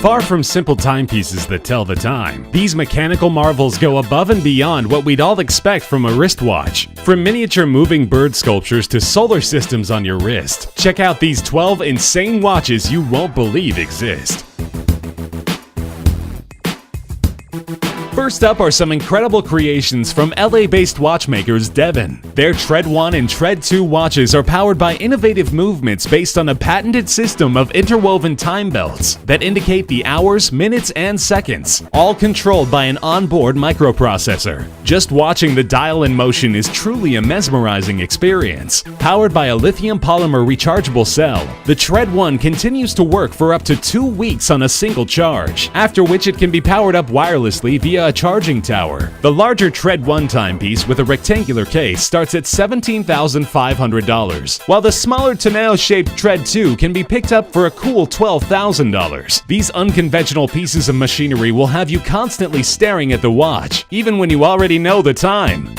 Far from simple timepieces that tell the time, these mechanical marvels go above and beyond what we'd all expect from a wristwatch. From miniature moving bird sculptures to solar systems on your wrist, check out these 12 insane watches you won't believe exist. First up are some incredible creations from LA-based watchmakers Devon. Their Tread 1 and Tread 2 watches are powered by innovative movements based on a patented system of interwoven time belts that indicate the hours, minutes, and seconds, all controlled by an onboard microprocessor. Just watching the dial in motion is truly a mesmerizing experience. Powered by a lithium polymer rechargeable cell, the Tread 1 continues to work for up to 2 weeks on a single charge, after which it can be powered up wirelessly via a charging tower. The larger Tread 1 timepiece with a rectangular case starts at $17,500, while the smaller tonneau-shaped Tread 2 can be picked up for a cool $12,000. These unconventional pieces of machinery will have you constantly staring at the watch, even when you already know the time.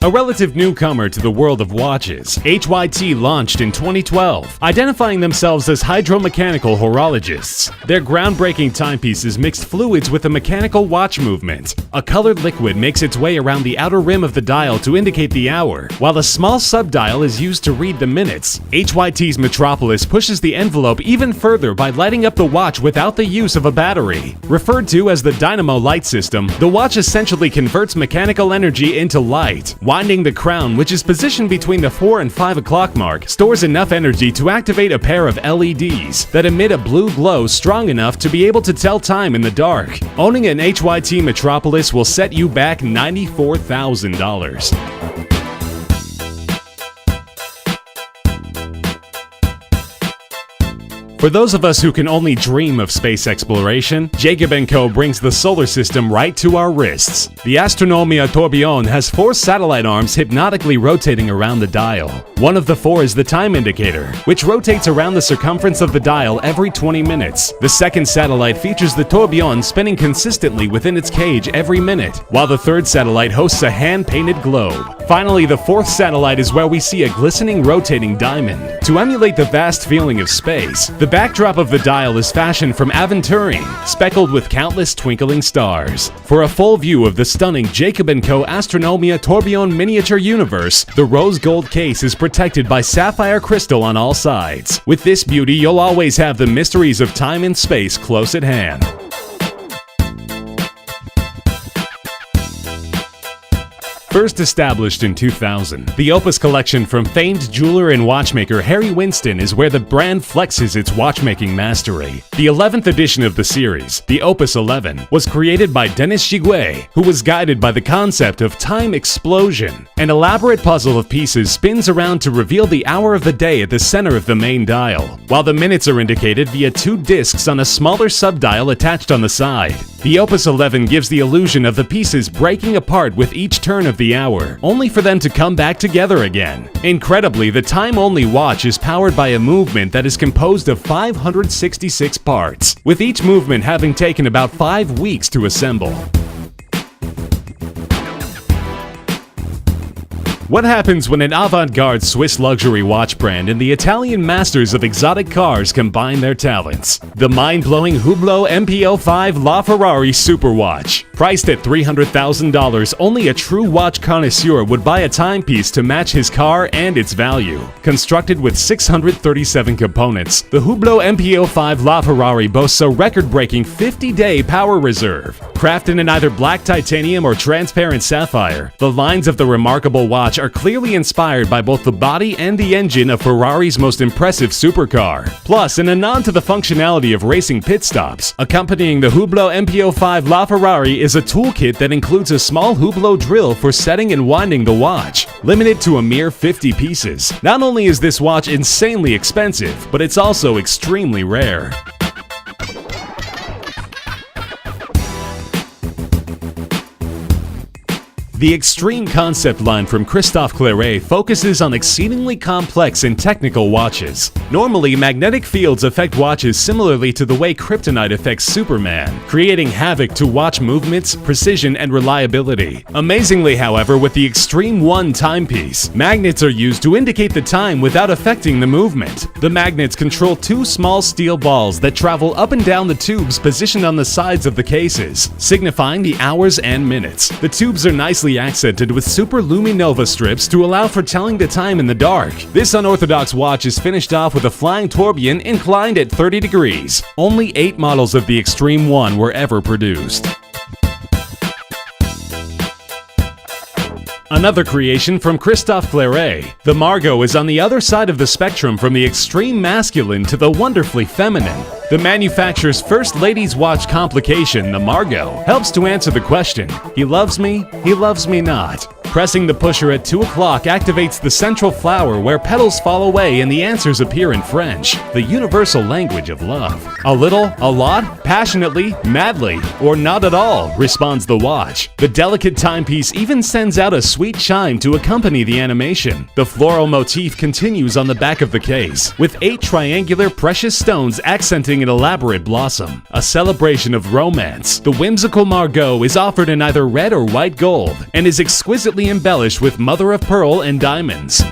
A relative newcomer to the world of watches, HYT launched in 2012, identifying themselves as hydromechanical horologists. Their groundbreaking timepieces mixed fluids with a mechanical watch movement. A colored liquid makes its way around the outer rim of the dial to indicate the hour, while a small subdial is used to read the minutes. HYT's Metropolis pushes the envelope even further by lighting up the watch without the use of a battery. Referred to as the dynamo light system, the watch essentially converts mechanical energy into light. Winding the crown, which is positioned between the 4 and 5 o'clock mark, stores enough energy to activate a pair of LEDs that emit a blue glow strong enough to be able to tell time in the dark. Owning an HYT Metropolis will set you back $94,000. For those of us who can only dream of space exploration, Jacob & Co. brings the solar system right to our wrists. The Astronomia Tourbillon has 4 satellite arms hypnotically rotating around the dial. One of the 4 is the time indicator, which rotates around the circumference of the dial every 20 minutes. The second satellite features the tourbillon spinning consistently within its cage every minute, while the third satellite hosts a hand-painted globe. Finally, the 4th satellite is where we see a glistening rotating diamond. To emulate the vast feeling of space, the backdrop of the dial is fashioned from aventurine, speckled with countless twinkling stars. For a full view of the stunning Jacob & Co. Astronomia Tourbillon miniature universe, the rose gold case is protected by sapphire crystal on all sides. With this beauty, you'll always have the mysteries of time and space close at hand. First established in 2000, the Opus collection from famed jeweler and watchmaker Harry Winston is where the brand flexes its watchmaking mastery. The 11th edition of the series, the Opus 11, was created by Denis Giguet, who was guided by the concept of time explosion. An elaborate puzzle of pieces spins around to reveal the hour of the day at the center of the main dial, while the minutes are indicated via 2 discs on a smaller subdial attached on the side. The Opus 11 gives the illusion of the pieces breaking apart with each turn of the hour, only for them to come back together again. Incredibly, the time-only watch is powered by a movement that is composed of 566 parts, with each movement having taken about 5 weeks to assemble. What happens when an avant-garde Swiss luxury watch brand and the Italian masters of exotic cars combine their talents? The mind-blowing Hublot MPO5 LaFerrari Superwatch. Priced at $300,000, only a true watch connoisseur would buy a timepiece to match his car and its value. Constructed with 637 components, the Hublot MPO5 LaFerrari boasts a record-breaking 50-day power reserve. Crafted in either black titanium or transparent sapphire, the lines of the remarkable watch are clearly inspired by both the body and the engine of Ferrari's most impressive supercar. Plus, in a nod to the functionality of racing pit stops, accompanying the Hublot MPO5 LaFerrari is a toolkit that includes a small Hublot drill for setting and winding the watch, limited to a mere 50 pieces. Not only is this watch insanely expensive, but it's also extremely rare. The Extreme concept line from Christophe Claret focuses on exceedingly complex and technical watches. Normally, magnetic fields affect watches similarly to the way kryptonite affects Superman, creating havoc to watch movements, precision, and reliability. Amazingly, however, with the Extreme 1 timepiece, magnets are used to indicate the time without affecting the movement. The magnets control two small steel balls that travel up and down the tubes positioned on the sides of the cases, signifying the hours and minutes. The tubes are nicely accented with super luminova strips to allow for telling the time in the dark. This unorthodox watch is finished off with a flying tourbillon inclined at 30 degrees. Only 8 models of the Extreme 1 were ever produced. Another creation from Christophe Claret, the Margot is on the other side of the spectrum from the extreme masculine to the wonderfully feminine. The manufacturer's first ladies' watch complication, the Margot, helps to answer the question, he loves me not. Pressing the pusher at 2 o'clock activates the central flower where petals fall away and the answers appear in French, the universal language of love. A little, a lot, passionately, madly, or not at all, responds the watch. The delicate timepiece even sends out a sweet chime to accompany the animation. The floral motif continues on the back of the case, with 8 triangular precious stones accenting an elaborate blossom. A celebration of romance, the whimsical Margot is offered in either red or white gold, and is exquisitely embellished with mother of pearl and diamonds.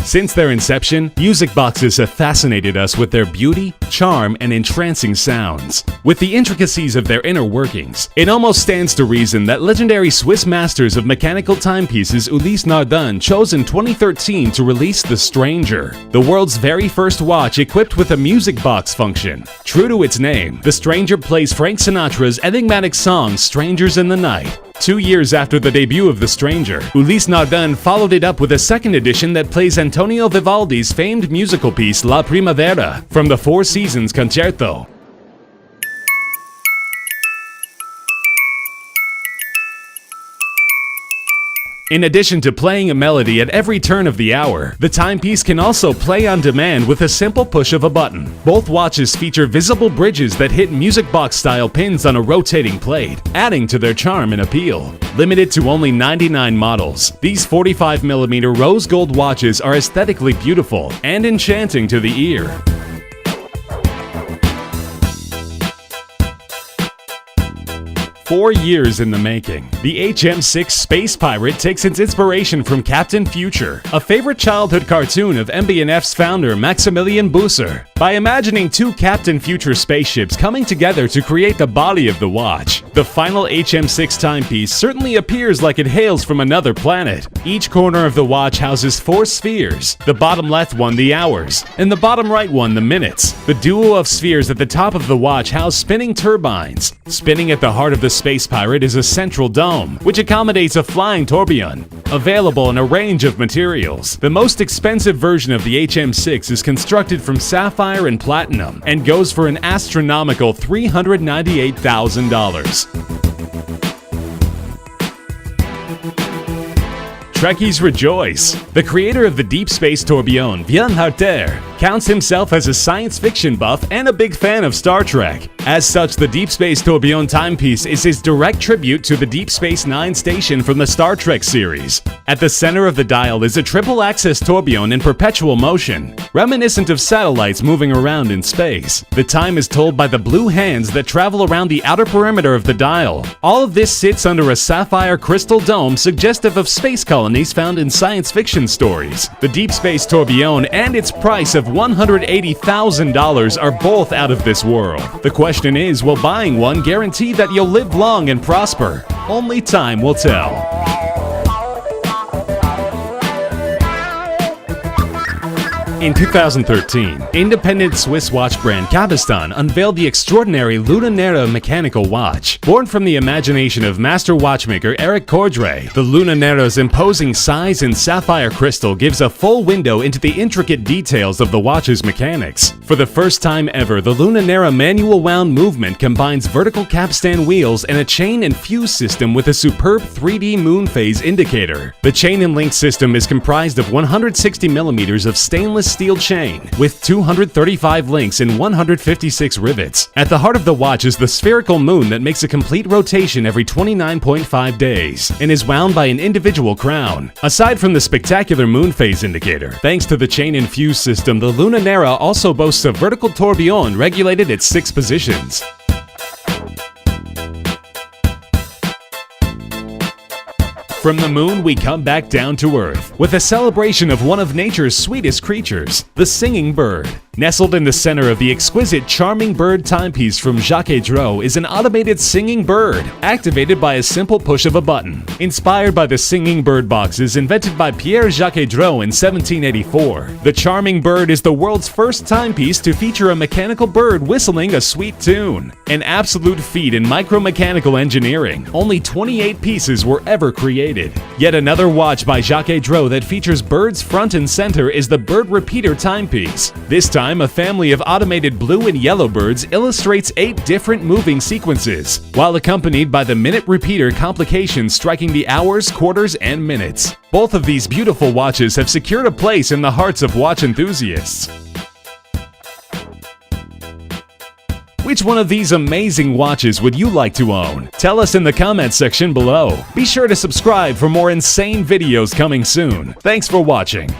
Since their inception, music boxes have fascinated us with their beauty, charm, and entrancing sounds. With the intricacies of their inner workings, it almost stands to reason that legendary Swiss masters of mechanical timepieces Ulysse Nardin chose in 2013 to release the Stranger, the world's very first watch equipped with a music box function. True to its name, the Stranger plays Frank Sinatra's enigmatic song Strangers in the Night. 2 years after the debut of The Stranger, Ulysse Nardin followed it up with a second edition that plays Antonio Vivaldi's famed musical piece La Primavera from the Four Seasons Concerto. In addition to playing a melody at every turn of the hour, the timepiece can also play on demand with a simple push of a button. Both watches feature visible bridges that hit music box style pins on a rotating plate, adding to their charm and appeal. Limited to only 99 models, these 45mm rose gold watches are aesthetically beautiful and enchanting to the ear. "4 years in the making, the HM6 Space Pirate takes its inspiration from Captain Future, a favorite childhood cartoon of MB&F's founder Maximilian Busser. By imagining 2 Captain Future spaceships coming together to create the body of the watch, the final HM6 timepiece certainly appears like it hails from another planet. Each corner of the watch houses 4 spheres, the bottom left one the hours, and the bottom right one the minutes. The duo of spheres at the top of the watch house spinning turbines. Spinning at the heart of the Space Pirate is a central dome, which accommodates a flying tourbillon. Available in a range of materials, the most expensive version of the HM6 is constructed from sapphire and platinum and goes for an astronomical $398,000. Trekkies rejoice! The creator of the Deep Space Tourbillon, Vian Harter, counts himself as a science fiction buff and a big fan of Star Trek. As such, the Deep Space Tourbillon timepiece is his direct tribute to the Deep Space Nine station from the Star Trek series. At the center of the dial is a triple-axis tourbillon in perpetual motion, reminiscent of satellites moving around in space. The time is told by the blue hands that travel around the outer perimeter of the dial. All of this sits under a sapphire crystal dome suggestive of space colonies found in science fiction stories. The Deep Space Tourbillon and its price of $180,000 are both out of this world. The question is, will buying one guarantee that you'll live long and prosper? Only time will tell. In 2013, independent Swiss watch brand Cabestan unveiled the extraordinary Luna Nera mechanical watch. Born from the imagination of master watchmaker Eric Cordray, the Luna Nera's imposing size and sapphire crystal gives a full window into the intricate details of the watch's mechanics. For the first time ever, the Luna Nera manual wound movement combines vertical capstan wheels and a chain and fuse system with a superb 3D moon phase indicator. The chain and link system is comprised of 160mm of stainless steel chain with 235 links and 156 rivets. At the heart of the watch is the spherical moon that makes a complete rotation every 29.5 days and is wound by an individual crown. Aside from the spectacular moon phase indicator, thanks to the chain-infused system, the Lunanera also boasts a vertical tourbillon regulated at 6 positions. From the moon, we come back down to Earth with a celebration of one of nature's sweetest creatures, the singing bird. Nestled in the center of the exquisite Charming Bird timepiece from Jacques Dreux is an automated singing bird, activated by a simple push of a button. Inspired by the singing bird boxes invented by Pierre-Jacques Dreux in 1784, the Charming Bird is the world's first timepiece to feature a mechanical bird whistling a sweet tune. An absolute feat in micromechanical engineering, only 28 pieces were ever created. Yet another watch by Jacques Dreux that features birds front and center is the Bird Repeater timepiece. This time, a family of automated blue and yellow birds illustrates 8 different moving sequences, while accompanied by the minute repeater complication striking the hours, quarters, and minutes. Both of these beautiful watches have secured a place in the hearts of watch enthusiasts. Which one of these amazing watches would you like to own? Tell us in the comments section below. Be sure to subscribe for more insane videos coming soon. Thanks for watching.